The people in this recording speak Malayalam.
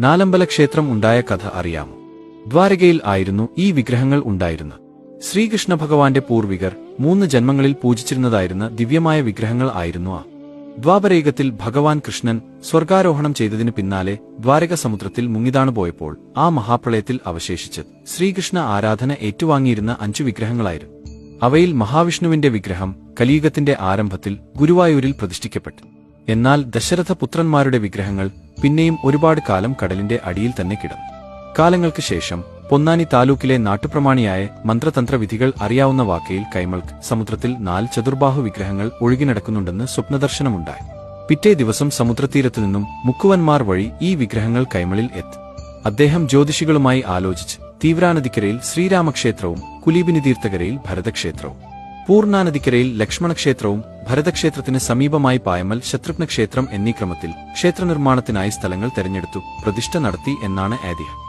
നാലമ്പല ക്ഷേത്രം ഉണ്ടായ കഥ അറിയാമോ? ദ്വാരകയിൽ ആയിരുന്നു ഈ വിഗ്രഹങ്ങൾ ഉണ്ടായിരുന്നത്. ശ്രീകൃഷ്ണ ഭഗവാന്റെ പൂർവികർ 3 ജന്മങ്ങളിൽ പൂജിച്ചിരുന്നതായിരുന്ന ദിവ്യമായ വിഗ്രഹങ്ങൾ ആയിരുന്നു ആ. ദ്വാപരയുഗത്തിൽ ഭഗവാൻ കൃഷ്ണൻ സ്വർഗാരോഹണം ചെയ്തതിനു പിന്നാലെ ദ്വാരക സമുദ്രത്തിൽ മുങ്ങിതാണുപോയപ്പോൾ ആ മഹാപ്രളയത്തിൽ അവശേഷിച്ചത് ശ്രീകൃഷ്ണ ആരാധന ഏറ്റുവാങ്ങിയിരുന്ന 5 വിഗ്രഹങ്ങളായിരുന്നു. അവയിൽ മഹാവിഷ്ണുവിന്റെ വിഗ്രഹം കലിയുഗത്തിന്റെ ആരംഭത്തിൽ ഗുരുവായൂരിൽ പ്രതിഷ്ഠിക്കപ്പെട്ടു. എന്നാൽ ദശരഥ പുത്രന്മാരുടെ വിഗ്രഹങ്ങൾ പിന്നെയും ഒരുപാട് കാലം കടലിന്റെ അടിയിൽ തന്നെ കിടന്നു. കാലങ്ങൾക്ക് ശേഷം പൊന്നാനി താലൂക്കിലെ നാട്ടുപ്രമാണിയായ മന്ത്രതന്ത്ര വിധികൾ അറിയാവുന്ന വാക്കയിൽ കൈമൾക്ക് സമുദ്രത്തിൽ 4 ചതുർബാഹു വിഗ്രഹങ്ങൾ ഒഴുകിനടക്കുന്നുണ്ടെന്ന് സ്വപ്നദർശനമുണ്ടായി. പിറ്റേ ദിവസം സമുദ്രതീരത്തുനിന്നും മുക്കുവന്മാർ വഴി ഈ വിഗ്രഹങ്ങൾ കൈമളിൽ എത്തി. അദ്ദേഹം ജ്യോതിഷികളുമായി ആലോചിച്ച് തീവ്രാനദിക്കരയിൽ ശ്രീരാമക്ഷേത്രവും കുലീബിനിതീർത്ഥകരയിൽ ഭരതക്ഷേത്രവും പൂർണ്ണാനദിക്കരയിൽ ലക്ഷ്മണക്ഷേത്രവും ഭരതക്ഷേത്രത്തിന് സമീപമായി പായമൽ ശത്രുഘ്നക്ഷേത്രം എന്നീ ക്രമത്തിൽ ക്ഷേത്രനിർമ്മാണത്തിനായി സ്ഥലങ്ങൾ തെരഞ്ഞെടുത്തു പ്രതിഷ്ഠ നടത്തി എന്നാണ് ഐതിഹ്യം.